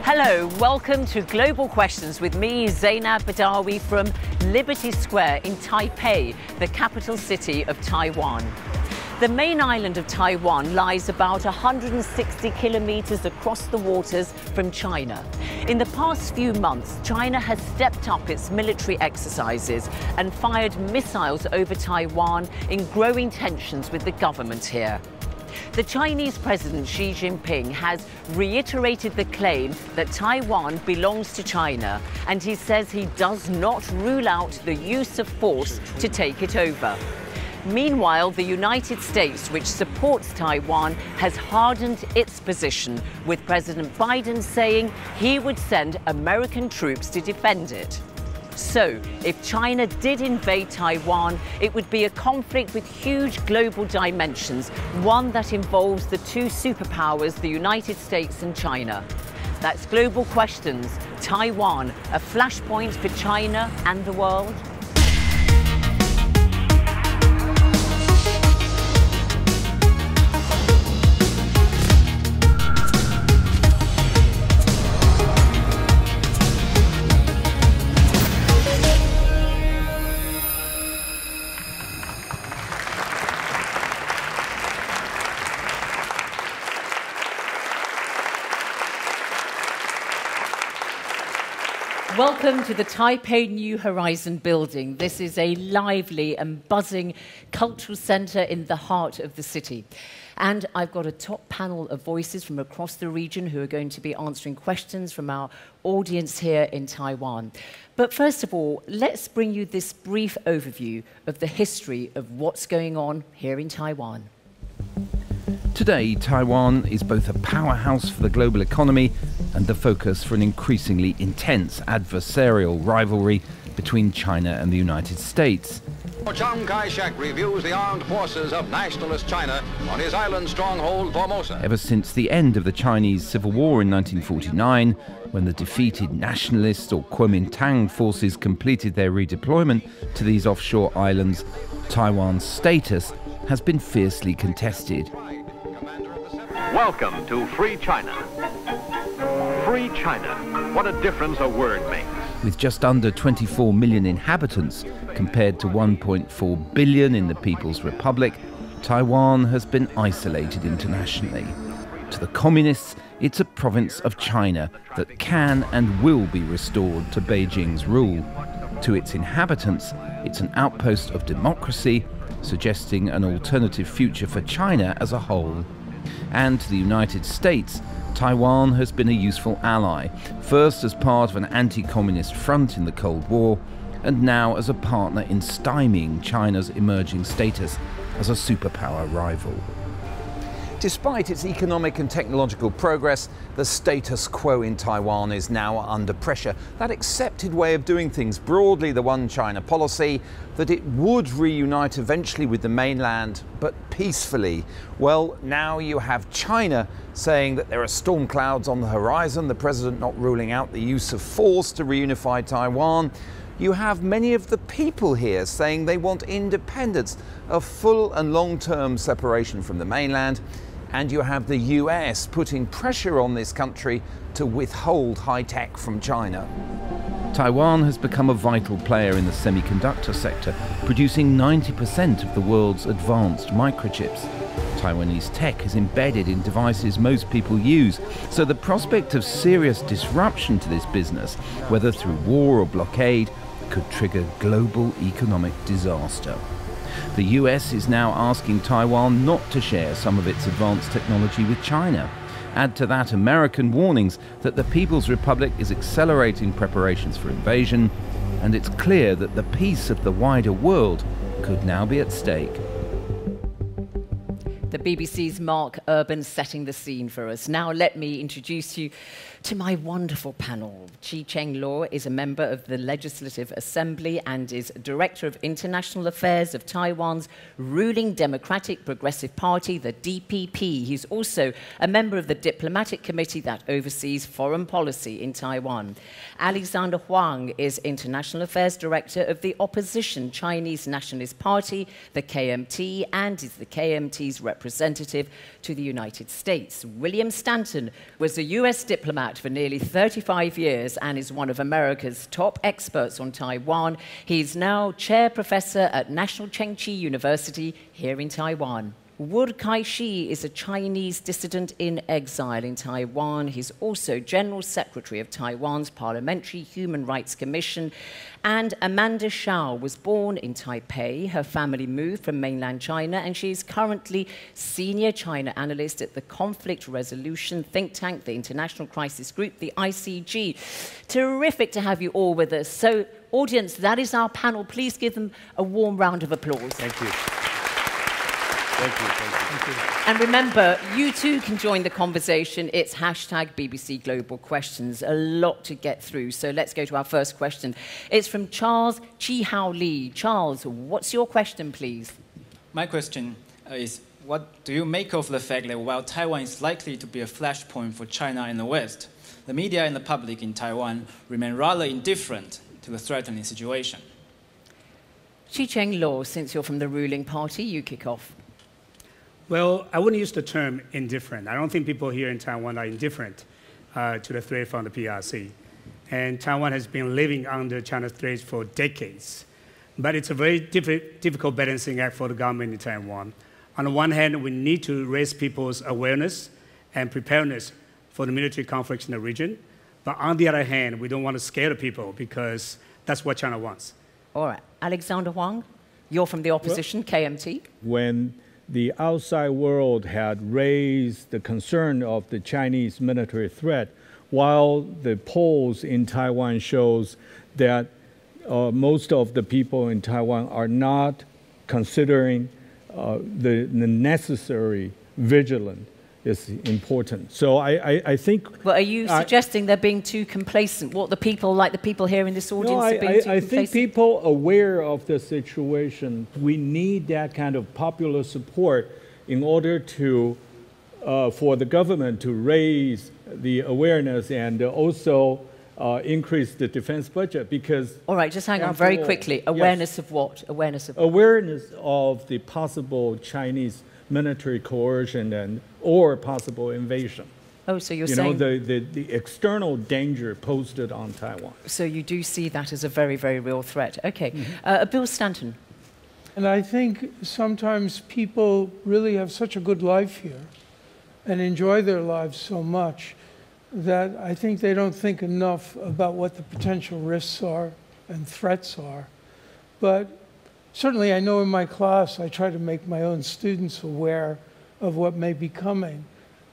Hello, welcome to Global Questions with me, Zainab Badawi from Liberty Square in Taipei, the capital city of Taiwan. The main island of Taiwan lies about 160 kilometers across the waters from China. In the past few months, China has stepped up its military exercises and fired missiles over Taiwan in growing tensions with the government here. The Chinese President Xi Jinping has reiterated the claim that Taiwan belongs to China, and he says he does not rule out the use of force to take it over. Meanwhile, the United States, which supports Taiwan, has hardened its position, with President Biden saying he would send American troops to defend it. So, if China did invade Taiwan, it would be a conflict with huge global dimensions, one that involves the two superpowers, the United States and China. That's Global Questions, Taiwan, a flashpoint for China and the world. Welcome to the Taipei New Horizon building. This is a lively and buzzing cultural centre in the heart of the city. And I've got a top panel of voices from across the region who are going to be answering questions from our audience here in Taiwan. But first of all, let's bring you this brief overview of the history of what's going on here in Taiwan. Today, Taiwan is both a powerhouse for the global economy and the focus for an increasingly intense adversarial rivalry between China and the United States. Chiang Kai-shek reviews the armed forces of nationalist China on his island stronghold Formosa. Ever since the end of the Chinese Civil War in 1949, when the defeated nationalist or Kuomintang forces completed their redeployment to these offshore islands, Taiwan's status has been fiercely contested. Welcome to Free China. Free China. What a difference a word makes. With just under 24 million inhabitants compared to 1.4 billion in the People's Republic, Taiwan has been isolated internationally. To the communists, it's a province of China that can and will be restored to Beijing's rule. To its inhabitants, it's an outpost of democracy, suggesting an alternative future for China as a whole. And to the United States, Taiwan has been a useful ally, first as part of an anti-communist front in the Cold War, and now as a partner in stymieing China's emerging status as a superpower rival. Despite its economic and technological progress, the status quo in Taiwan is now under pressure. That accepted way of doing things, broadly the One China policy, that it would reunite eventually with the mainland, but peacefully. Well, now you have China saying that there are storm clouds on the horizon, the president not ruling out the use of force to reunify Taiwan. You have many of the people here saying they want independence, a full and long-term separation from the mainland. And you have the US putting pressure on this country to withhold high-tech from China. Taiwan has become a vital player in the semiconductor sector, producing 90% of the world's advanced microchips. Taiwanese tech is embedded in devices most people use, so the prospect of serious disruption to this business, whether through war or blockade, could trigger global economic disaster. The US is now asking Taiwan not to share some of its advanced technology with China. Add to that American warnings that the People's Republic is accelerating preparations for invasion, and it's clear that the peace of the wider world could now be at stake. The BBC's Mark Urban setting the scene for us. Now let me introduce you to my wonderful panel. Chi Cheng-law is a member of the Legislative Assembly and is Director of International Affairs of Taiwan's ruling Democratic Progressive Party, the DPP. He's also a member of the Diplomatic Committee that oversees foreign policy in Taiwan. Alexander Huang is International Affairs Director of the opposition Chinese Nationalist Party, the KMT, and is the KMT's representative representative to the United States. William Stanton was a US diplomat for nearly 35 years and is one of America's top experts on Taiwan. He's now chair professor at National Cheng Chi University here in Taiwan. Wu Kai-shi is a Chinese dissident in exile in Taiwan. He's also General Secretary of Taiwan's Parliamentary Human Rights Commission. And Amanda Shao was born in Taipei. Her family moved from mainland China, and she's currently Senior China Analyst at the Conflict Resolution think tank, the International Crisis Group, the ICG. Terrific to have you all with us. So, audience, that is our panel. Please give them a warm round of applause. Thank you. Thank you, thank you. Thank you. And remember, you too can join the conversation. It's hashtag BBC Global Questions. A lot to get through. So let's go to our first question. It's from Charles Chi Hao Lee. Charles, what's your question, please? My question is, what do you make of the fact that while Taiwan is likely to be a flashpoint for China and the West, the media and the public in Taiwan remain rather indifferent to the threatening situation? Chi-Cheng Law, since you're from the ruling party, you kick off. Well, I wouldn't use the term indifferent. I don't think people here in Taiwan are indifferent to the threat from the PRC. And Taiwan has been living under China's threats for decades. But it's a very difficult balancing act for the government in Taiwan. On the one hand, we need to raise people's awareness and preparedness for the military conflicts in the region. But on the other hand, we don't want to scare the people because that's what China wants. All right. Alexander Huang, you're from the opposition, KMT. When the outside world had raised the concern of the Chinese military threat, while the polls in Taiwan shows that most of the people in Taiwan are not considering the necessary vigilance is important. So I think... Well, are you suggesting they're being too complacent? What the people, like the people here in this audience, are being too complacent? I think people aware of the situation, we need that kind of popular support in order to, for the government to raise the awareness and also increase the defense budget, because... All right, just hang on very quickly. Awareness of what? Awareness of what? Awareness of the possible Chinese military coercion or possible invasion. Oh, so you're saying... the external danger posted on Taiwan. So you do see that as a very, very real threat. Okay. Bill Stanton. And I think sometimes people really have such a good life here and enjoy their lives so much that I think they don't think enough about what the potential risks are and threats are. But certainly, I know in my class, I try to make my own students aware of what may be coming.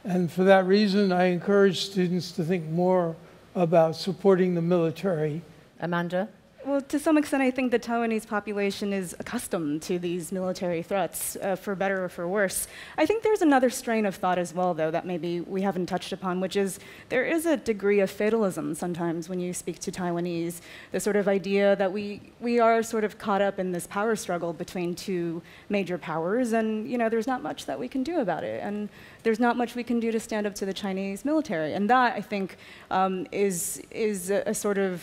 And for that reason, I encourage students to think more about supporting the military. Amanda? Well, to some extent, I think the Taiwanese population is accustomed to these military threats, for better or for worse. I think there's another strain of thought as well, though, that maybe we haven't touched upon, which is there is a degree of fatalism sometimes when you speak to Taiwanese, the sort of idea that we are sort of caught up in this power struggle between two major powers, and there's not much that we can do about it. And there's not much we can do to stand up to the Chinese military. And that, I think, is a sort of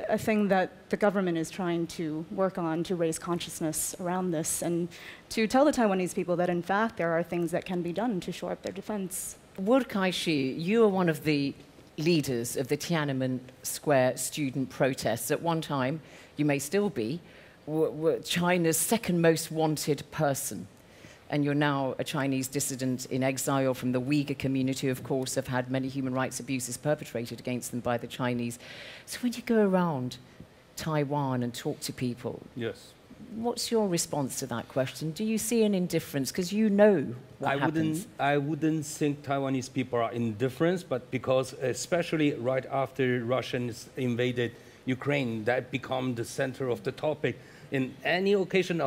a thing that the government is trying to work on to raise consciousness around this and to tell the Taiwanese people that, in fact, there are things that can be done to shore up their defense. Wu Kai-shi, you are one of the leaders of the Tiananmen Square student protests. At one time, you may still be, were China's second most wanted person. And you're now a Chinese dissident in exile from the Uyghur community, of course, have had many human rights abuses perpetrated against them by the Chinese. So when you go around Taiwan and talk to people, yes, what's your response to that question? Do you see an indifference? Because you know what happens. I wouldn't think Taiwanese people are indifferent, but because especially right after Russians invaded Ukraine, that became the center of the topic. In any occasion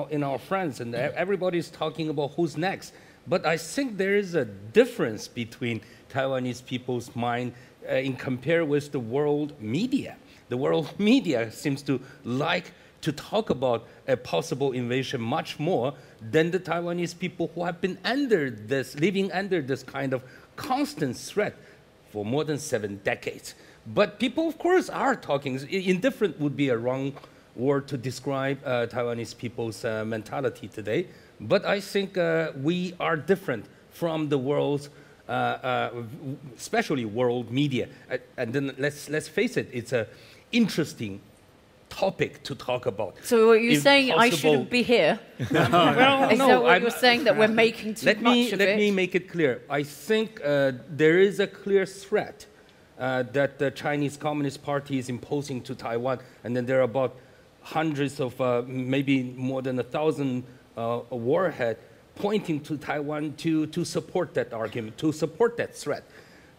in our friends, and everybody's talking about who's next. But I think there is a difference between Taiwanese people's mind in compare with the world media. The world media seems to like to talk about a possible invasion much more than the Taiwanese people who have been living under this kind of constant threat for more than 7 decades. But people, of course, are talking. Indifferent would be a wrong word to describe Taiwanese people's mentality today. But I think we are different from the world's, especially world media. And then let's face it, it's an interesting topic to talk about. So are you saying I shouldn't be here? Well, is that what you're saying, that we're making too much of it? Let me make it clear. I think there is a clear threat that the Chinese Communist Party is imposing to Taiwan, and then there are about hundreds of, maybe more than 1,000 warheads pointing to Taiwan to support that argument, to support that threat.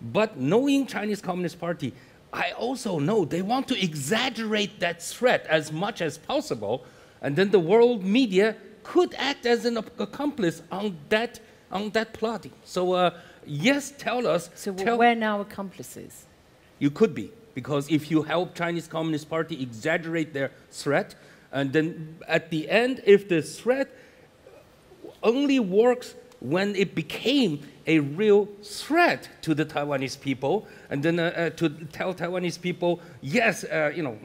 But knowing Chinese Communist Party, I also know they want to exaggerate that threat as much as possible, and then the world media could act as an accomplice on that plotting. So yes, tell us. So we're now accomplices. You could be, because if you help Chinese Communist Party exaggerate their threat, and then at the end, if the threat only works when it became a real threat to the Taiwanese people, and then to tell Taiwanese people, yes, you know,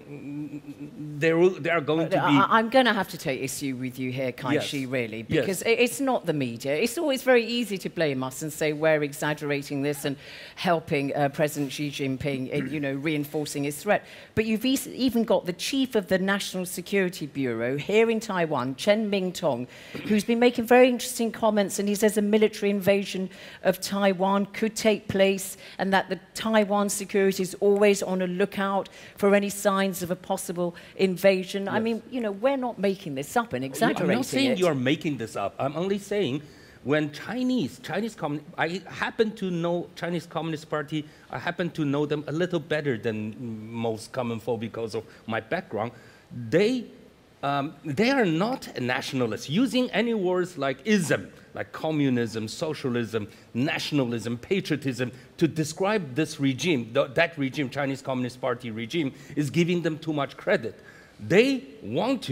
they are going to be... I'm going to have to take issue with you here, Kai-Shi, Yes. really, because it's not the media. It's always very easy to blame us and say we're exaggerating this and helping President Xi Jinping in, you know, reinforcing his threat. But you've even got the chief of the National Security Bureau here in Taiwan, Chen Ming-tong, who's been making very interesting comments, and he says a military invasion of Taiwan could take place, and that the Taiwan security is always on a lookout for any signs of a possible invasion. Yes. I mean, you know, we're not making this up and exaggerating it. I'm not saying you're making this up. I'm only saying when I happen to know Chinese Communist Party, I happen to know them a little better than most common folk because of my background. They are not nationalists, using any words like ism, like communism, socialism, nationalism, patriotism, to describe this regime, that regime, Chinese Communist Party regime, is giving them too much credit. They want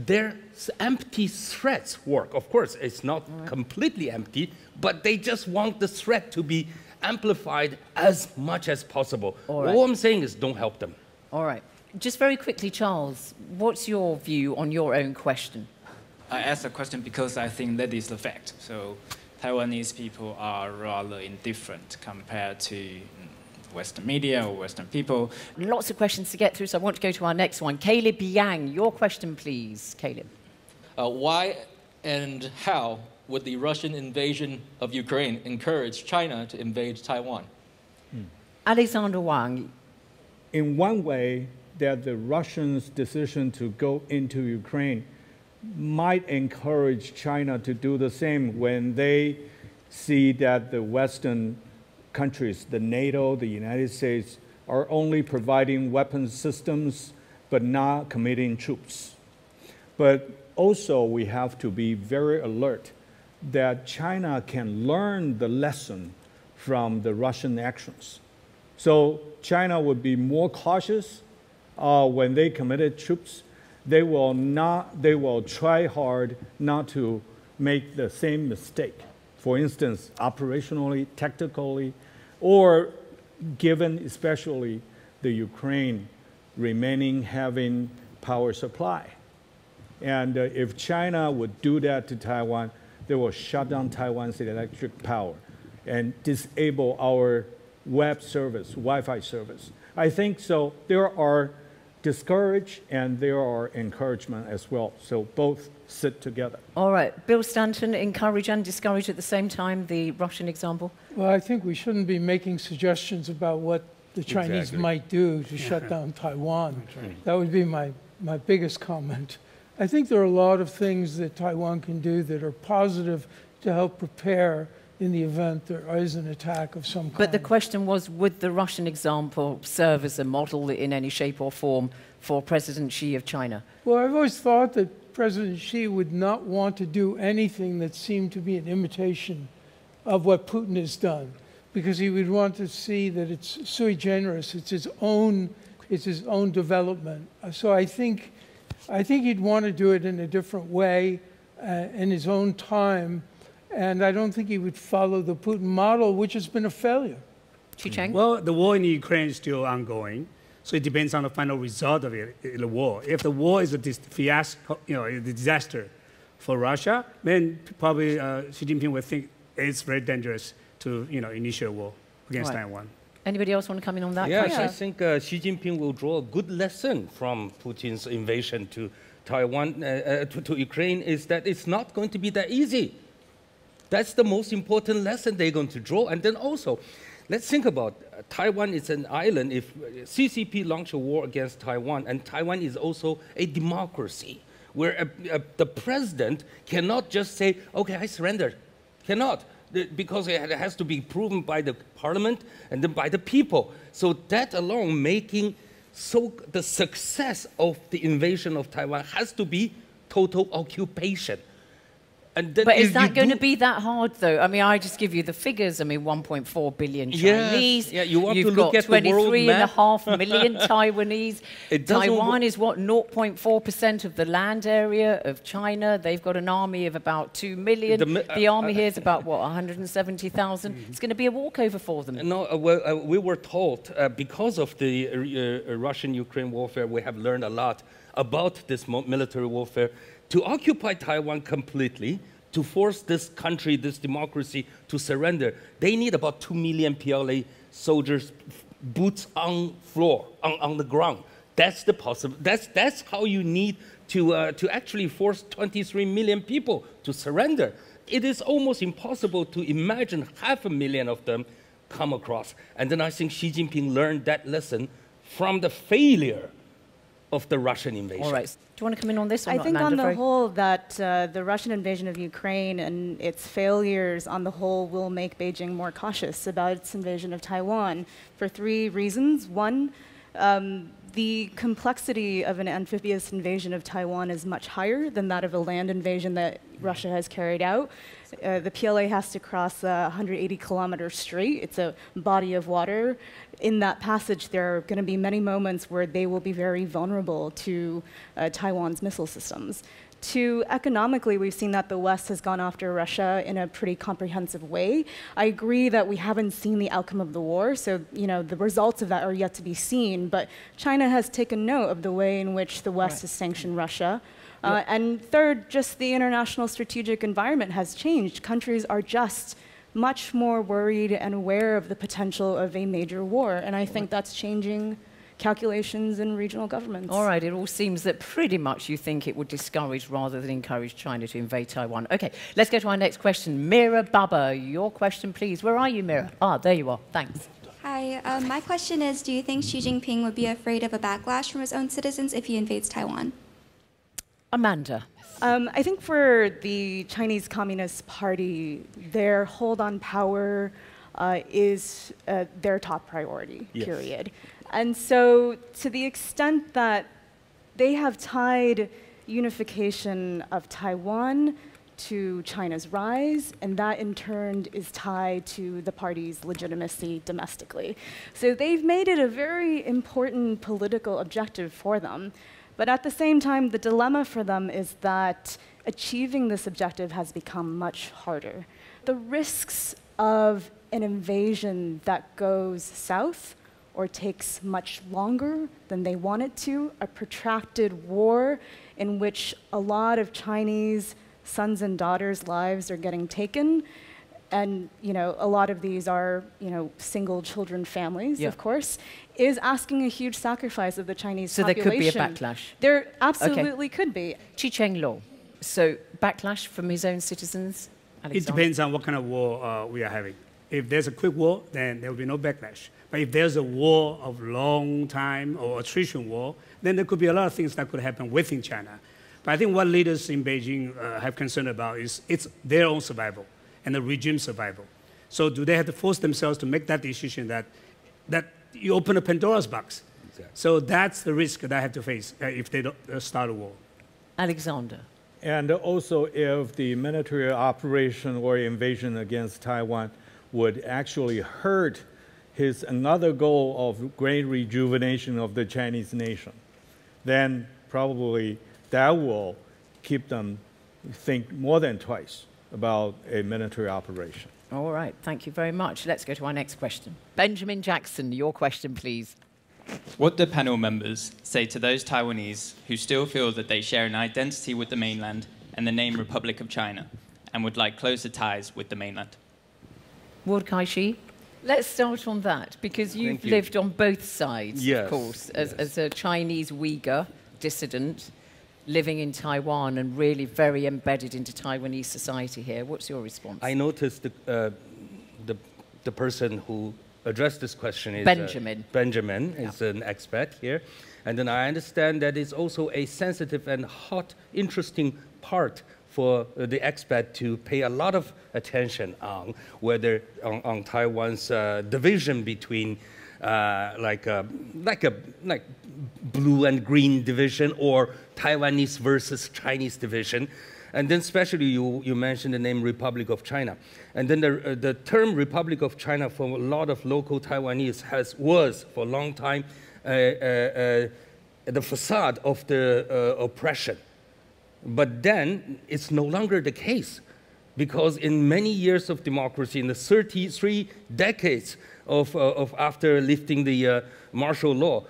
their empty threats work. Of course, it's not completely empty, but they just want the threat to be amplified as much as possible. All I'm saying is don't help them. All right. Just very quickly, Charles, what's your view on your own question? I asked the question because I think that is the fact. So Taiwanese people are rather indifferent compared to Western media or Western people. Lots of questions to get through, so I want to go to our next one. Caleb Yang, your question, please. Caleb. Why and how would the Russian invasion of Ukraine encourage China to invade Taiwan? Alexander Wang. In one way, that the Russians' decision to go into Ukraine might encourage China to do the same when they see that the Western countries, the NATO, the United States, are only providing weapons systems but not committing troops. But also we have to be very alert that China can learn the lesson from the Russian actions. So China would be more cautious when they committed troops. They will try hard not to make the same mistake. For instance, operationally, tactically, or given especially the Ukraine remaining having power supply. And if China would do that to Taiwan, they will shut down Taiwan's electric power and disable our web service, Wi-Fi service. I think so. There are discourage and there are encouragement as well. So both sit together. All right. Bill Stanton, encourage and discourage at the same time, the Russian example? Well, I think we shouldn't be making suggestions about what the Chinese might do to shut down Taiwan. Right. That would be my biggest comment. I think there are a lot of things that Taiwan can do that are positive to help prepare in the event there is an attack of some kind. But the question was, would the Russian example serve as a model in any shape or form for President Xi of China? Well, I've always thought that President Xi would not want to do anything that seemed to be an imitation of what Putin has done, because he would want to see that it's sui generis, it's his own development. So I think he'd want to do it in a different way, in his own time. And I don't think he would follow the Putin model, which has been a failure. Xu Cheng? Well, the war in Ukraine is still ongoing, so it depends on the final result of the war. If the war is a fiasco, a disaster, For Russia, then probably Xi Jinping would think it's very dangerous to initiate a war against Taiwan. Anybody else want to come in on that? Yes, question? I think Xi Jinping will draw a good lesson from Putin's invasion to Taiwan, to Ukraine, is that it's not going to be that easy. That's the most important lesson they're going to draw. And then also, let's think about Taiwan is an island. If CCP launch a war against Taiwan, and Taiwan is also a democracy, where the president cannot just say, okay, I surrendered. Cannot, because it has to be proven by the parliament and then by the people. So that alone making the success of the invasion of Taiwan has to be total occupation. And then but is that going to be that hard, though? I mean, I just give you the figures. I mean, 1.4 billion Chinese. Yes. Yeah, you want You've to look got at the world map. 23.5 million Taiwanese. Taiwan is what, 0.4% of the land area of China. They've got an army of about 2 million. The army here is about, what, 170,000? It's going to be a walkover for them. No, we were told, because of the Russian-Ukraine warfare, we have learned a lot about this military warfare. To occupy Taiwan completely, to force this country, this democracy, to surrender, they need about 2 million PLA soldiers, boots on floor, on the ground. That's the possible. That's how you need to actually force 23 million people to surrender. It is almost impossible to imagine 500,000 of them come across. And then I think Xi Jinping learned that lesson from the failure of the Russian invasion. All right. Do you want to come in on this? Or I not, think Amanda? on the whole that the Russian invasion of Ukraine and its failures on the whole will make Beijing more cautious about its invasion of Taiwan for 3 reasons. One, the complexity of an amphibious invasion of Taiwan is much higher than that of a land invasion that Russia has carried out. The PLA has to cross a 180-kilometer strait. It's a body of water. In that passage, there are going to be many moments where they will be very vulnerable to Taiwan's missile systems. 2, economically, we've seen that the West has gone after Russia in a pretty comprehensive way. I agree that we haven't seen the outcome of the war, so the results of that are yet to be seen. But China has taken note of the way in which the West has sanctioned Russia. And 3rd, just the international strategic environment has changed. Countries are just much more worried and aware of the potential of a major war. And I think that's changing calculations in regional governments. All right, it all seems that pretty much you think it would discourage rather than encourage China to invade Taiwan. Okay, let's go to our next question. Mira Baba, your question, please. Where are you, Mira? Ah, there you are. Thanks. Hi, my question is, do you think Xi Jinping would be afraid of a backlash from his own citizens if he invades Taiwan? Amanda. I think for the Chinese Communist Party, their hold on power is their top priority, period. And so to the extent that they have tied unification of Taiwan to China's rise, and that in turn is tied to the party's legitimacy domestically. So they've made it a very important political objective for them. But at the same time, the dilemma for them is that achieving this objective has become much harder. The risks of an invasion that goes south or takes much longer than they want it to, a protracted war in which a lot of Chinese sons and daughters' lives are getting taken, and a lot of these are single children families, of course, is asking a huge sacrifice of the Chinese population. So there could be a backlash? There absolutely could be. Chi-Cheng Law. So backlash from his own citizens? It depends on what kind of war we are having. If there's a quick war, then there will be no backlash. But if there's a war of long time or attrition war, then there could be a lot of things that could happen within China. But I think what leaders in Beijing have concern about is it's their own survival and the regime's survival. So do they have to force themselves to make that decision that you open a Pandora's box? Exactly. So that's the risk that I have to face if they don't start a war. Alexander. And also if the military operation or invasion against Taiwan would actually hurt his another goal of great rejuvenation of the Chinese nation, then probably that will keep them think more than twice about a military operation. All right, thank you very much. Let's go to our next question. Benjamin Jackson, your question, please. What do panel members say to those Taiwanese who still feel that they share an identity with the mainland, and the name Republic of China, and would like closer ties with the mainland. Ward Kai-shi, let's start on that, because you've lived on both sides, Yes, of course, as a Chinese Uyghur dissident living in Taiwan and really very embedded into Taiwanese society here. What's your response? I noticed the person who addressed this question is Benjamin. Benjamin is an expat here. And then I understand that it's also a sensitive and hot, interesting part for the expat to pay a lot of attention on, whether on Taiwan's division between like blue and green division or Taiwanese versus Chinese division. And then especially you mentioned the name Republic of China. And then the term Republic of China for a lot of local Taiwanese was for a long time the facade of the oppression. But then it's no longer the case, because in many years of democracy, in the 33 decades of after lifting the martial law,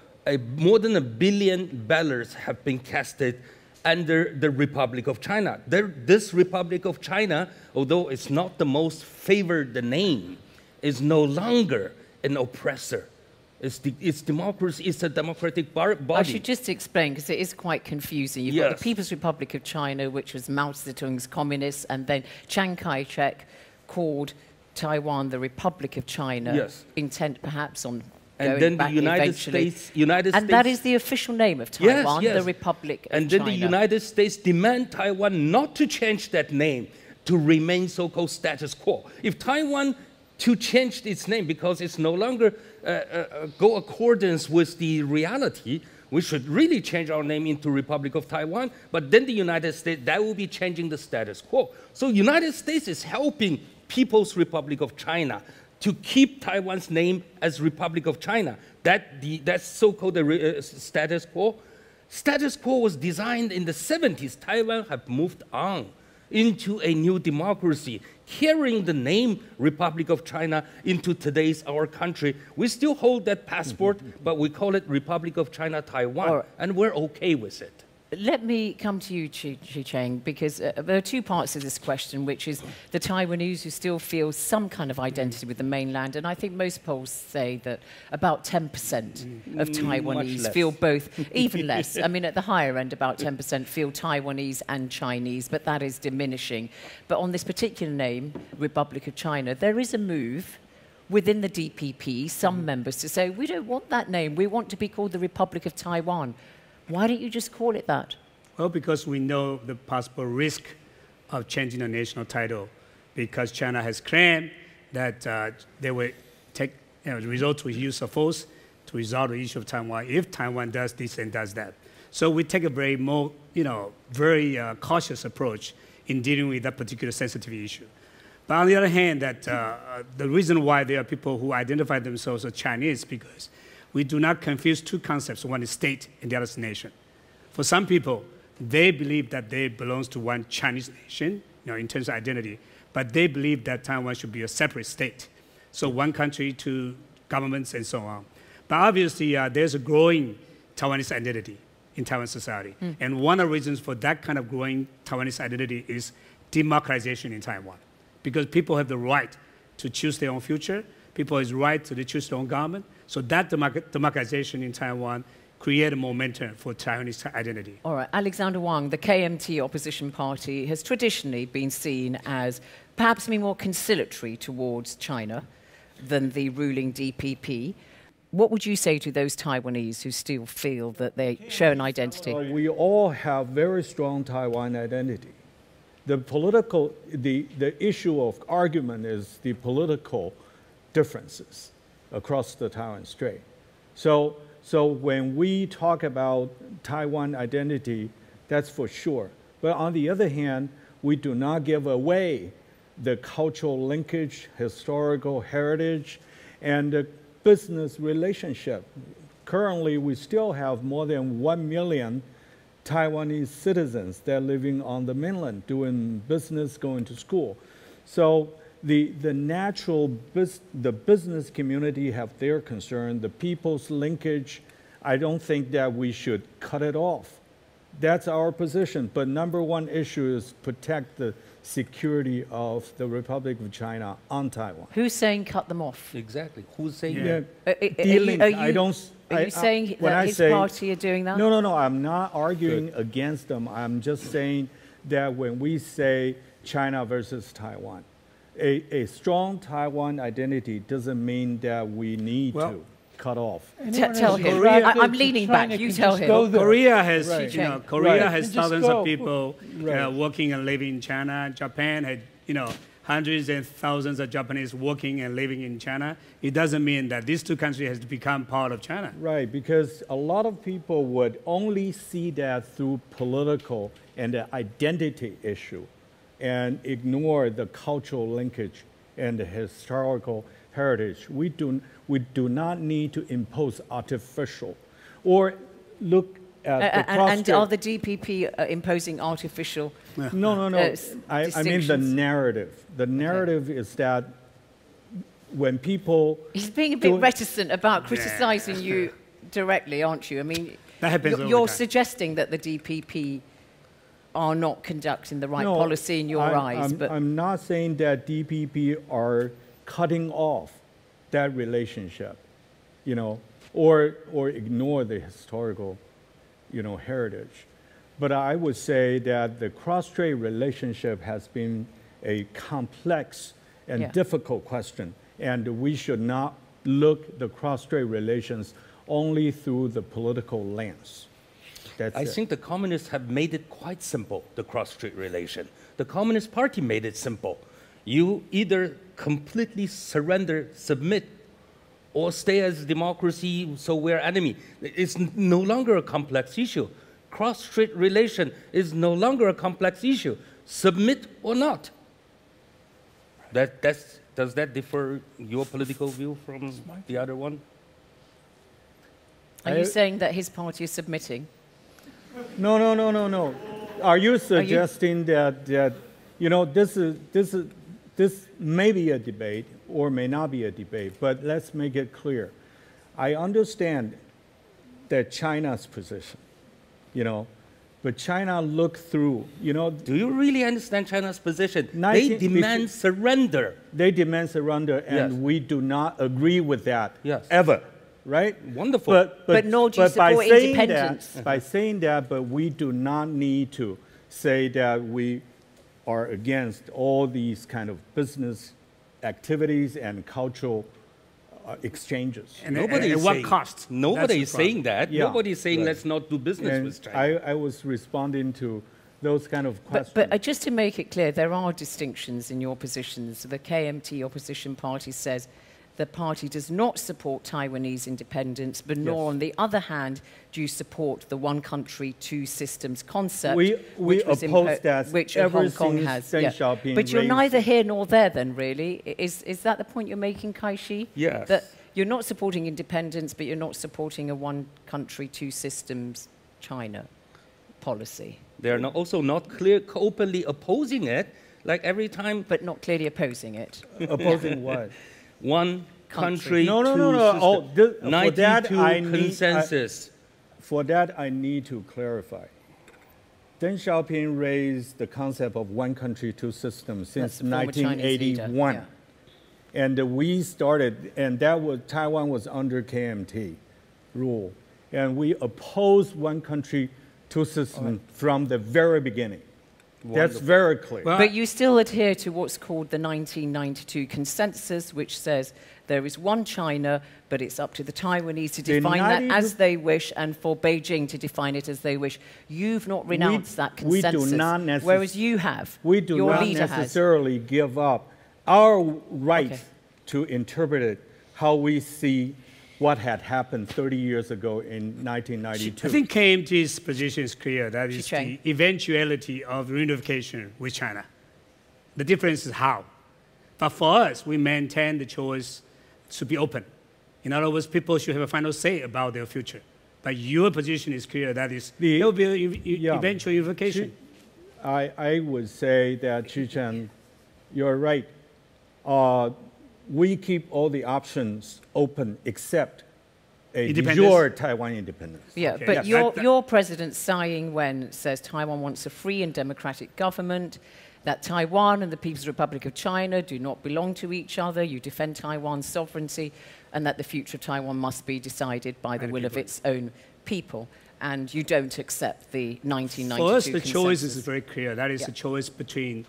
more than 1 billion ballots have been casted under the Republic of China. This Republic of China, although it's not the most favored name, is no longer an oppressor. It's democracy, it's a democratic body. I should just explain, because it is quite confusing. You've got the People's Republic of China, which was Mao Zedong's communists, and then Chiang Kai-shek called Taiwan the Republic of China, intent perhaps on and then the United States, and that is the official name of Taiwan, the Republic of China. And then the United States demand Taiwan not to change that name to remain so-called status quo. If Taiwan to change its name because it's no longer go accordance with the reality, we should really change our name into Republic of Taiwan. But then the United States, that will be changing the status quo. So United States is helping People's Republic of China to keep Taiwan's name as Republic of China. That's so-called status quo. Status quo was designed in the 70s. Taiwan had moved on into a new democracy, carrying the name Republic of China into today's our country. We still hold that passport, but we call it Republic of China Taiwan, and we're okay with it. Let me come to you, Chi-Cheng, because there are two parts of this question, which is the Taiwanese who still feel some kind of identity with the mainland, and I think most polls say that about 10% of Taiwanese feel both, even less. I mean, at the higher end, about 10% feel Taiwanese and Chinese, but that is diminishing. But on this particular name, Republic of China, there is a move within the DPP, some members, to say, we don't want that name, we want to be called the Republic of Taiwan. Why don't you just call it that? Well, because we know the possible risk of changing the national title, because China has claimed that they will resort to use of force to resolve the issue of Taiwan if Taiwan does this and does that. So we take a very cautious approach in dealing with that particular sensitive issue. But on the other hand, the reason why there are people who identify themselves as Chinese because we do not confuse two concepts. One is state and the other is nation. For some people, they believe that they belong to one Chinese nation, in terms of identity, but they believe that Taiwan should be a separate state. So one country, two governments, and so on. But obviously, there's a growing Taiwanese identity in Taiwan society. And one of the reasons for that kind of growing Taiwanese identity is democratization in Taiwan. Because people have the right to choose their own future. People have the right to choose their own government. So that democratization in Taiwan created momentum for Taiwanese identity. All right, Alexander Wang, the KMT opposition party, has traditionally been seen as perhaps being more conciliatory towards China than the ruling DPP. What would you say to those Taiwanese who still feel that they share an identity? We all have very strong Taiwan identity. The issue of argument is the political differences across the Taiwan Strait. So when we talk about Taiwan identity, that's for sure. But on the other hand, we do not give away the cultural linkage, historical heritage, and the business relationship. Currently, we still have more than 1 million Taiwanese citizens that are living on the mainland, doing business, going to school. So the business community have their concern, the people's linkage. I don't think that we should cut it off. That's our position. But number one issue is protect the security of the Republic of China on Taiwan. Who's saying cut them off? Exactly. Who's saying Yeah. that? Are you saying that his party are doing that? No. I'm not arguing against them. I'm just saying that when we say China versus Taiwan, a strong Taiwan identity doesn't mean that we need to cut off. Tell him. I'm leaning back. You tell him. Korea has, Right. Korea has Just thousands go. of people working and living in China. Japan had, hundreds and thousands of Japanese working and living in China. It doesn't mean that these two countries have to become part of China. Right, because a lot of people would only see that through political and the identity issue and ignore the cultural linkage and the historical heritage. We do not need to impose artificial or look at the and are the DPP imposing artificial? No. I mean the narrative. The narrative is that when people... He's being a bit reticent about criticizing you directly, aren't you? I mean, that happens you're suggesting that the DPP are not conducting the right policy in your eyes. But I'm not saying that DPP are cutting off that relationship, or ignore the historical, heritage. But I would say that the cross-strait relationship has been a complex and difficult question, and we should not look the cross-strait relations only through the political lens. I think the communists have made it quite simple, the cross-strait relation. The Communist Party made it simple. You either completely surrender, submit, or stay as democracy, so we're enemy. It's no longer a complex issue. Cross-strait relation is no longer a complex issue. Submit or not. Does that differ your political view from the other one? Are you saying that his party is submitting? No. Are you suggesting that this may be a debate or may not be a debate, but let's make it clear. I understand that China's position, but China looked through, Do you really understand China's position? They demand surrender. They demand surrender, and we do not agree with that ever. Right? Wonderful. But nor do you support independence. By saying that, but we do not need to say that we are against all these kind of business activities and cultural exchanges. And at what cost? Nobody is saying that. Yeah, Nobody is saying let's not do business with China. I was responding to those kind of questions. But just to make it clear, there are distinctions in your positions. The KMT opposition party says the party does not support Taiwanese independence, but nor, on the other hand, do you support the one country, two systems concept, we oppose that which ever Hong Kong since has. Deng Xiaoping But you're raised- neither here nor there then, really. Is that the point you're making, Kai-Shi? Yes. That you're not supporting independence, but you're not supporting a one country, two systems China policy. They're also not openly opposing it, like every time. But not clearly opposing it. Opposing what? One country, No. two systems. For that, 92 consensus. For that, I need to clarify. Deng Xiaoping raised the concept of one country, two systems since That's the former Chinese leader, 1981. yeah. And we started, and Taiwan was under KMT rule. And we opposed one country, two systems from the very beginning. That's very clear. But you still adhere to what's called the 1992 consensus, which says there is one China, but it's up to the Taiwanese to define that as they wish and for Beijing to define it as they wish. You've not renounced that consensus, we do not whereas you have. We do your not leader necessarily give up our right to interpret it how we see what had happened 30 years ago in 1992. I think KMT's position is clear. That is the eventuality of reunification with China. The difference is how. But for us, we maintain the choice to be open. In other words, people should have a final say about their future. But your position is clear. That is, there will be eventual unification. I would say that, Chi-Chen, you're right. We keep all the options open except a de jure Taiwan independence. Yeah, Okay. but Yes. your president, Tsai Ing-wen, says Taiwan wants a free and democratic government, that Taiwan and the People's Republic of China do not belong to each other, you defend Taiwan's sovereignty, and that the future of Taiwan must be decided by the will of its own people. And you don't accept the 1992 For us, the consensus. choice is very clear. That is the choice between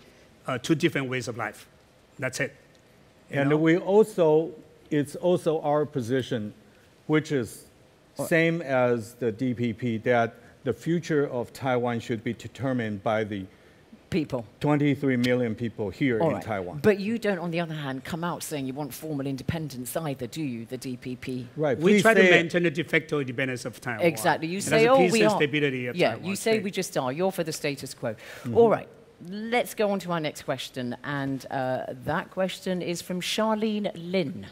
two different ways of life. That's it. And it's also our position, which is same as the DPP, that the future of Taiwan should be determined by the people. 23 million people here in Taiwan. But you don't, on the other hand, come out saying you want formal independence either, do you, the DPP? Right. We try to maintain the de facto independence of Taiwan. Exactly. You And say, as a oh, peace we and are. stability of Yeah, Taiwan you say state. we just are. You're for the status quo. All right. Let's go on to our next question. And that question is from Charlene Lin.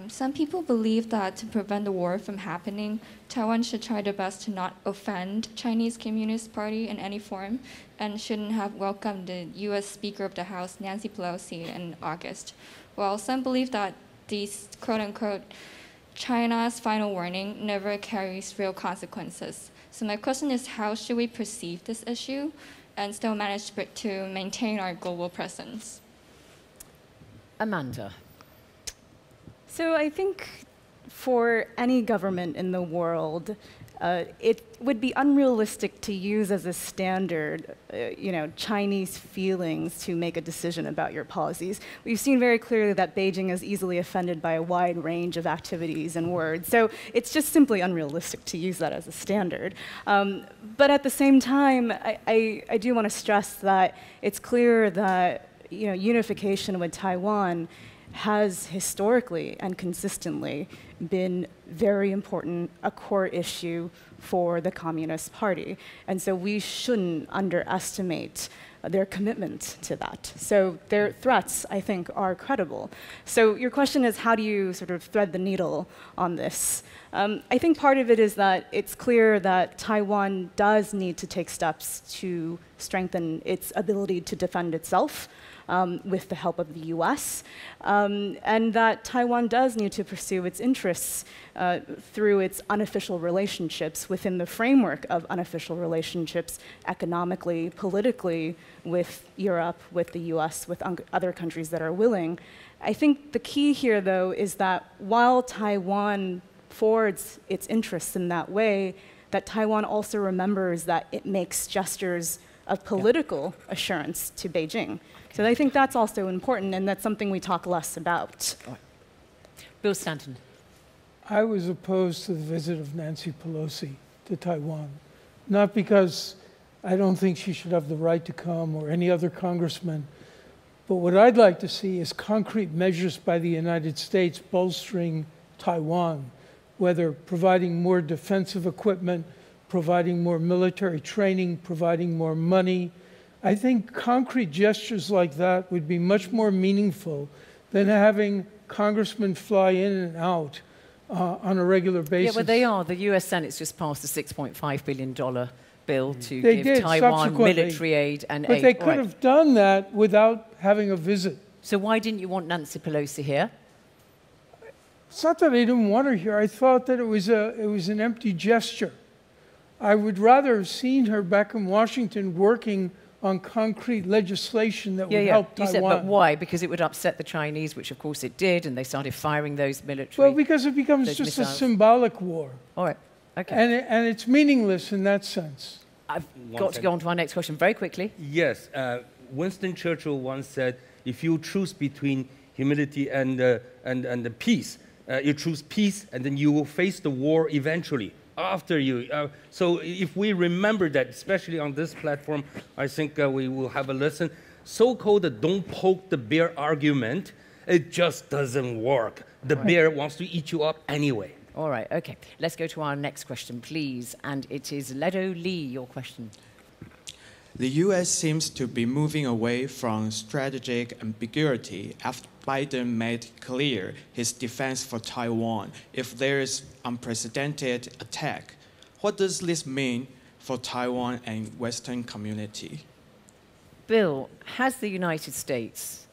Some people believe that to prevent the war from happening, Taiwan should try their best to not offend Chinese Communist Party in any form and shouldn't have welcomed the U.S. Speaker of the House, Nancy Pelosi, in August. While some believe that these quote-unquote China's final warning never carries real consequences. So my question is, how should we perceive this issue and still manage to maintain our global presence? Amanda. So I think for any government in the world, it would be unrealistic to use as a standard, Chinese feelings to make a decision about your policies. We've seen very clearly that Beijing is easily offended by a wide range of activities and words. So it's just simply unrealistic to use that as a standard. But at the same time, I do want to stress that it's clear that unification with Taiwan has historically and consistently been very important, a core issue for the Communist Party. And so we shouldn't underestimate their commitment to that. So their threats, I think, are credible. So your question is, how do you sort of thread the needle on this? I think part of it is that it's clear that Taiwan does need to take steps to strengthen its ability to defend itself, with the help of the US, and that Taiwan does need to pursue its interests through its unofficial relationships within the framework of unofficial relationships economically, politically, with Europe, with the US, with other countries that are willing. I think the key here, though, is that while Taiwan forwards its interests in that way, that Taiwan also remembers that it makes gestures of political assurance to Beijing. So I think that's also important, and that's something we talk less about. Bill Stanton. I was opposed to the visit of Nancy Pelosi to Taiwan, not because I don't think she should have the right to come or any other congressman, but what I'd like to see is concrete measures by the United States bolstering Taiwan, whether providing more defensive equipment, providing more military training, providing more money. I think concrete gestures like that would be much more meaningful than having congressmen fly in and out on a regular basis. Yeah, well, they are. The US Senate's just passed a $6.5 billion bill to give Taiwan military aid and but aid. they could have done that without having a visit. So why didn't you want Nancy Pelosi here? It's not that I didn't want her here. I thought that it was an empty gesture. I would rather have seen her back in Washington working on concrete legislation that would help Taiwan. You said, but why? Because it would upset the Chinese, which of course it did, and they started firing those military. Well, because it becomes just missiles. a symbolic war. All right, okay. And it's meaningless in that sense. I've got to go on to our next question very quickly. Yes, Winston Churchill once said, if you choose between humility and the peace, you choose peace, and then you will face the war eventually. After you. So if we remember that, especially on this platform, I think we will have a lesson. So-called don't poke the bear argument, it just doesn't work. The bear wants to eat you up anyway. All right, okay. Let's go to our next question, please. And it is Ledo Lee, your question. The U.S. seems to be moving away from strategic ambiguity after Biden made clear his defense for Taiwan if there is unprecedented attack. What does this mean for Taiwan and Western community? Bill, has the United States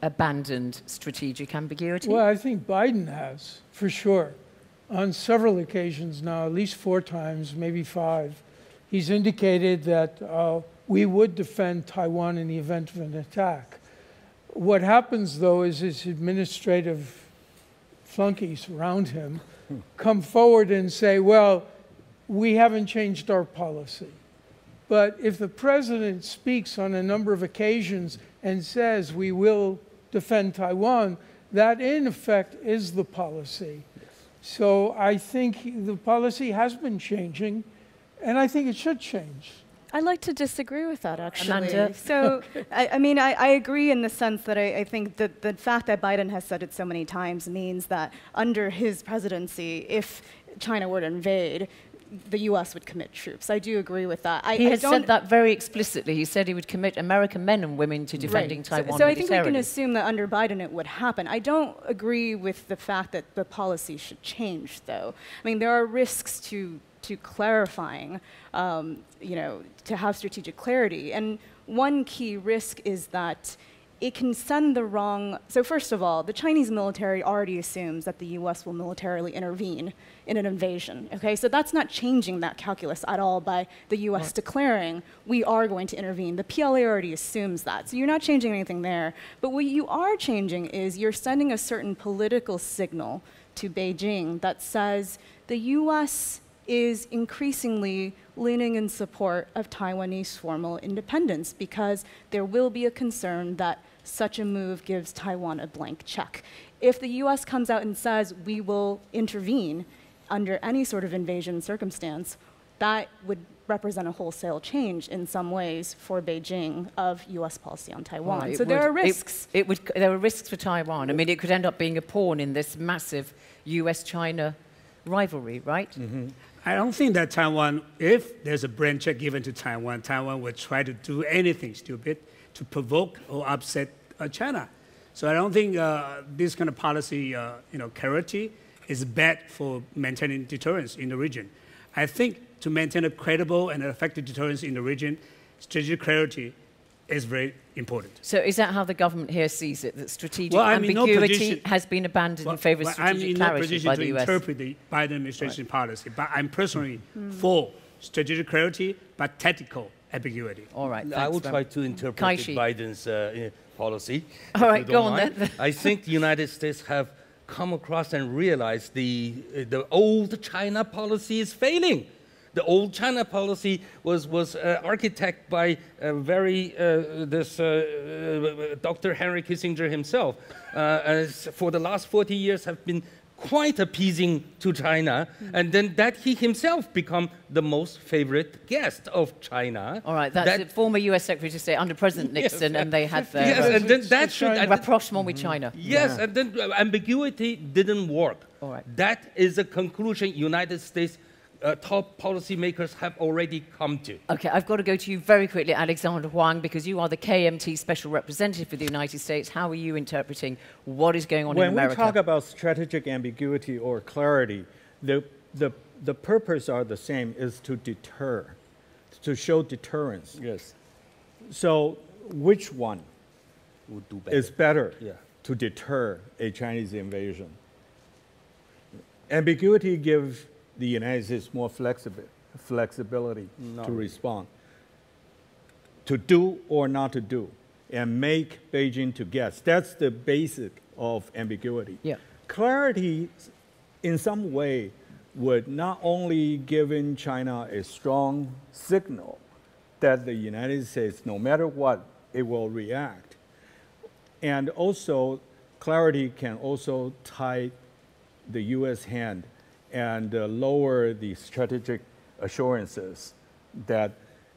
abandoned strategic ambiguity? Well, I think Biden has, for sure. On several occasions now, at least 4 times, maybe 5, he's indicated that we would defend Taiwan in the event of an attack. What happens, though, is his administrative flunkies around him come forward and say, well, we haven't changed our policy. But if the president speaks on a number of occasions and says we will defend Taiwan, that in effect is the policy. So I think the policy has been changing, and I think it should change. I'd like to disagree with that, actually. Amanda? So, I agree in the sense that I think that the fact that Biden has said it so many times means that under his presidency, if China were to invade, the U.S. would commit troops. I do agree with that. He has said that very explicitly. He said he would commit American men and women to defending Taiwan So I think we militarily. can assume that under Biden it would happen. I don't agree with the fact that the policy should change, though. I mean, there are risks to clarifying, to have strategic clarity. And one key risk is that it can send the wrong... So first of all, the Chinese military already assumes that the U.S. will militarily intervene in an invasion, okay? So that's not changing that calculus at all by the U.S. declaring we are going to intervene. The PLA already assumes that. So you're not changing anything there. But what you are changing is you're sending a certain political signal to Beijing that says the U.S. is increasingly leaning in support of Taiwanese formal independence because there will be a concern that such a move gives Taiwan a blank check. If the US comes out and says we will intervene under any sort of invasion circumstance, that would represent a wholesale change in some ways for Beijing of US policy on Taiwan. Well, so there are risks. There are risks for Taiwan. I mean, it could end up being a pawn in this massive US-China rivalry, right? Mm-hmm. I don't think that Taiwan, if there's a blank check given to Taiwan, Taiwan would try to do anything stupid to provoke or upset China. So I don't think this kind of policy, clarity is bad for maintaining deterrence in the region. I think to maintain a credible and effective deterrence in the region, strategic clarity is very important. So is that how the government here sees it, that strategic ambiguity has been abandoned in favor of strategic clarity by the US? I'm in no position to interpret the Biden administration policy, but I'm personally for strategic clarity, but tactical ambiguity. All right. I will try to interpret Biden's policy. All right, go on then. I think the United States have come across and realized the old China policy is failing. The old China policy was architected by Dr. Henry Kissinger himself. For the last 40 years have been quite appeasing to China, and then that he himself become the most favorite guest of China. All right, that's the former U.S. Secretary of State under President Nixon, and they had their and then that should rapprochement with China. Yes, and then ambiguity didn't work. All right. That is a conclusion United States top policymakers have already come to. Okay, I've got to go to you very quickly, Alexander Huang, because you are the KMT Special Representative for the United States. How are you interpreting what is going on in America? When we talk about strategic ambiguity or clarity, the purpose are the same, is to deter, to show deterrence. Yes. So which one would do better? Is better to deter a Chinese invasion? Ambiguity gives the United States more flexibility to respond, to do or not to do, and make Beijing to guess. That's the basic of ambiguity. Yeah. Clarity, in some way, would not only give China a strong signal that the United States, no matter what, it will react, and also clarity can also tie the U.S. hand and lower the strategic assurances that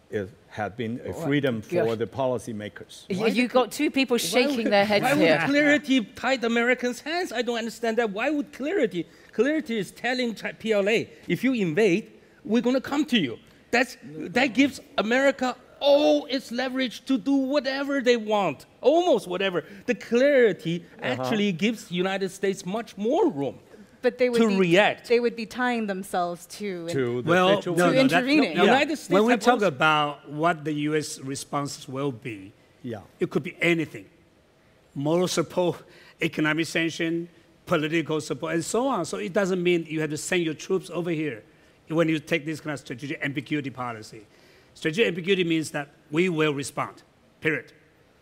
it had been a freedom for the policymakers. You've got two people shaking their heads here. Why would clarity tie the Americans' hands? I don't understand that. Why would clarity? Clarity is telling PLA, if you invade, we're going to come to you. That gives America all its leverage to do whatever they want, almost whatever. The clarity actually gives the United States much more room. But they would react. They would be tying themselves to intervening. United States when we talk about what the U.S. responses will be, it could be anything. moral support, economic sanction, political support, and so on. So it doesn't mean you have to send your troops over here when you take this kind of strategic ambiguity policy. Strategic ambiguity means that we will respond, period.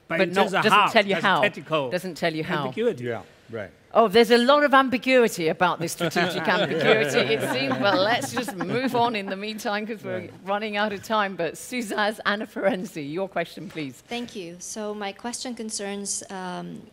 But in terms of doesn't tell you that's how. tactical Doesn't tell you how. ambiguity. Yeah, right. Oh, there's a lot of ambiguity about this strategic ambiguity. It seems, well, let's just move on in the meantime because we're running out of time. But Suzaz Anna Ferenczi, your question, please. Thank you. So my question concerns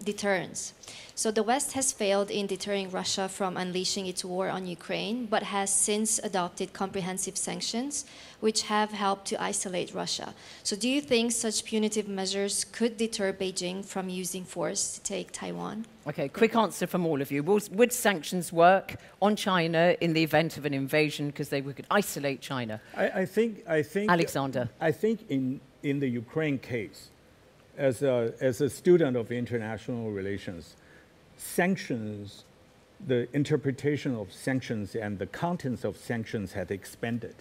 deterrence. So the West has failed in deterring Russia from unleashing its war on Ukraine, but has since adopted comprehensive sanctions, which have helped to isolate Russia. So do you think such punitive measures could deter Beijing from using force to take Taiwan? Okay, quick answer from all of you. Would sanctions work on China in the event of an invasion because they could isolate China? I think Alexander. I think in the Ukraine case, as a student of international relations, sanctions, the interpretation of sanctions and the contents of sanctions had expanded.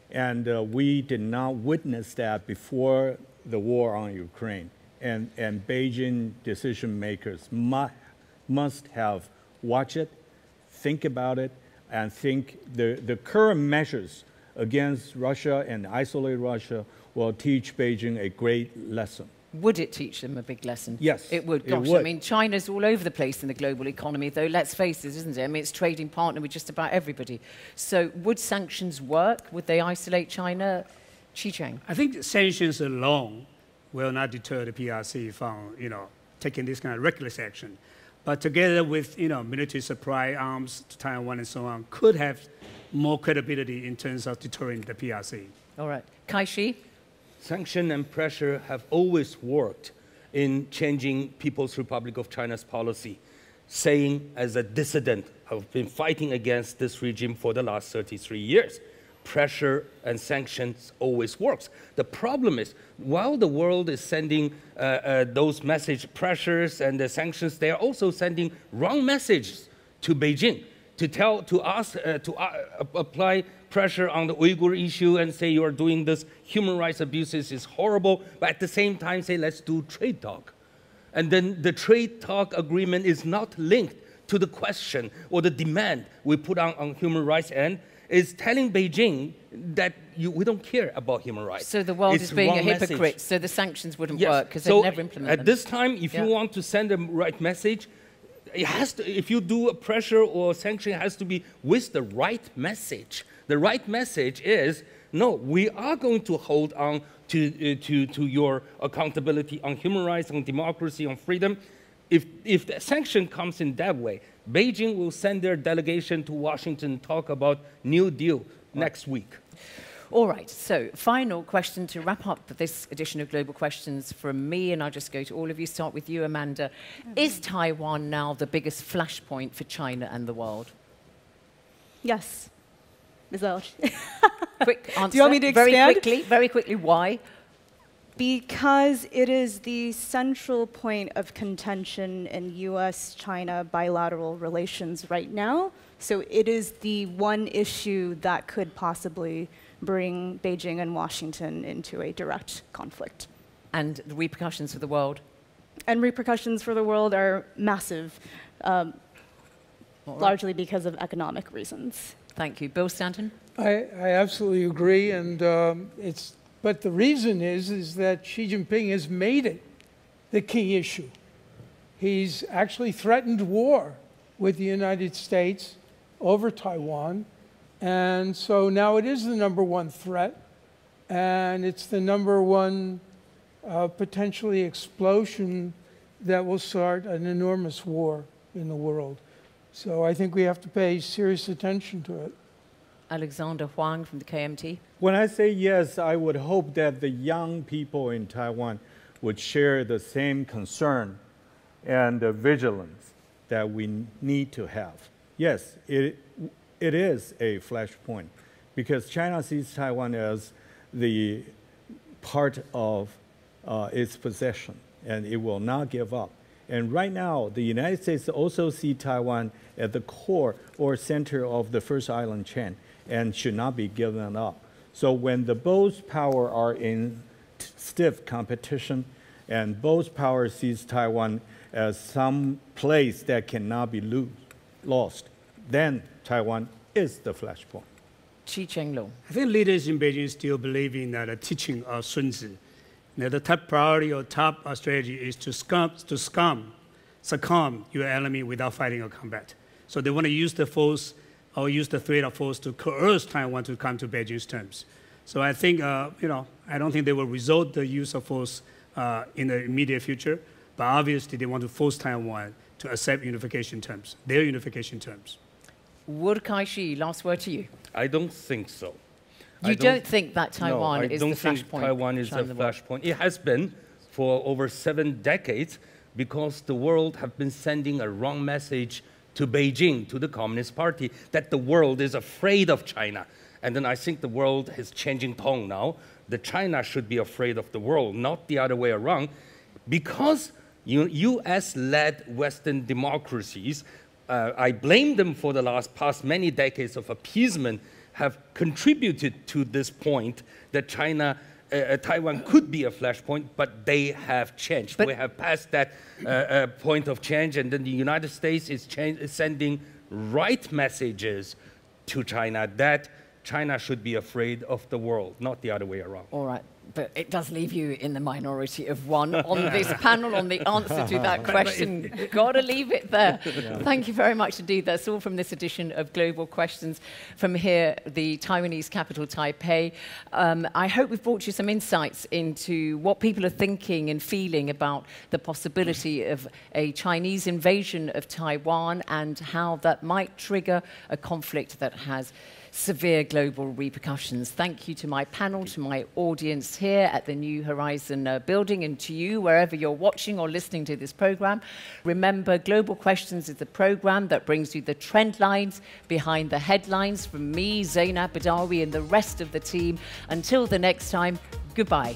And we did not witness that before the war on Ukraine. And Beijing decision makers must have watched it, think about it, and think the current measures against Russia and isolate Russia will teach Beijing a great lesson. Would it teach them a big lesson? Yes. It would. Gosh, would. I mean, China's all over the place in the global economy, though, let's face it, isn't it? I mean, it's trading partner with just about everybody. So would sanctions work? Would they isolate China? Xi Jinping. I think sanctions alone will not deter the PRC from, taking this kind of reckless action. But together with, military supply, arms to Taiwan and so on, could have more credibility in terms of deterring the PRC. All right. Kai-Shi? Sanction and pressure have always worked in changing People's Republic of China's policy. Saying, as a dissident, I've been fighting against this regime for the last 33 years. Pressure and sanctions always works. The problem is, while the world is sending those message pressures and the sanctions, they are also sending wrong messages to Beijing to apply pressure on the Uyghur issue and say you are doing this human rights abuses is horrible, but at the same time say let's do trade talk. And then the trade talk agreement is not linked to the question or the demand we put on human rights and is telling Beijing that we don't care about human rights. So the world is being a hypocrite, message. so the sanctions wouldn't Yes. work because So they'd never implement them. at this time, if you want to send a right message, it has to, if you do a pressure or sanction, it has to be with the right message. The right message is, no, we are going to hold on to your accountability on human rights, on democracy, on freedom. If the sanction comes in that way, Beijing will send their delegation to Washington to talk about New Deal next week. All right, so final question to wrap up this edition of Global Questions from me, and I'll just go to all of you. Start with you, Amanda. Is Taiwan now the biggest flashpoint for China and the world? Yes. Ms. Welch. Quick answer. Do you want me to expand? Very quickly, why? Because it is the central point of contention in US-China bilateral relations right now. So it is the one issue that could possibly bring Beijing and Washington into a direct conflict. And the repercussions for the world? And repercussions for the world are massive, largely because of economic reasons. Thank you. Bill Stanton? I absolutely agree, and but the reason is that Xi Jinping has made it the key issue. He's actually threatened war with the United States over Taiwan, and so now it is the #1 threat, and it's the #1 potentially explosion that will start an enormous war in the world. So I think we have to pay serious attention to it. Alexander Huang from the KMT. When I say yes, I would hope that the young people in Taiwan would share the same concern and vigilance that we need to have. Yes, it is a flashpoint because China sees Taiwan as the part of its possession, and it will not give up. And right now, the United States also see Taiwan at the core or center of the First Island chain and should not be given up. So when the both powers are in stiff competition and both powers sees Taiwan as some place that cannot be lost, then Taiwan is the flashpoint. Chi Cheng-Lung. I think leaders in Beijing still believe in the teaching of Sun Tzu. The top priority or top strategy is to succumb your enemy without fighting or combat. So they want to use the force or use the threat of force to coerce Taiwan to come to Beijing's terms. So I think, I don't think they will resort the use of force in the immediate future, but obviously they want to force Taiwan to accept unification terms, their unification terms. Wu Kai-shi, last word to you. I don't think so. You don't think that Taiwan is the flashpoint? I don't think Taiwan is the flashpoint. It has been for over 7 decades because the world have been sending a wrong message to Beijing, to the Communist Party, that the world is afraid of China. And then I think the world is changing tone now. That China should be afraid of the world, not the other way around. Because US-led Western democracies, I blame them for the past many decades of appeasement, have contributed to this point that Taiwan could be a flashpoint, but they have changed. We have passed that point of change, and then the United States is sending right messages to China that China should be afraid of the world, not the other way around. All right, but it does leave you in the minority of one on this panel on the answer to that question. Got to leave it there. Yeah. Thank you very much indeed. That's all from this edition of Global Questions from here, the Taiwanese capital, Taipei. I hope we've brought you some insights into what people are thinking and feeling about the possibility of a Chinese invasion of Taiwan and how that might trigger a conflict that has severe global repercussions. Thank you to my panel, to my audience here at the New Horizon building, and to you wherever you're watching or listening to this program. Remember, Global Questions is the program that brings you the trend lines behind the headlines. From me, Zainab Badawi, and the rest of the team. Until the next time, goodbye.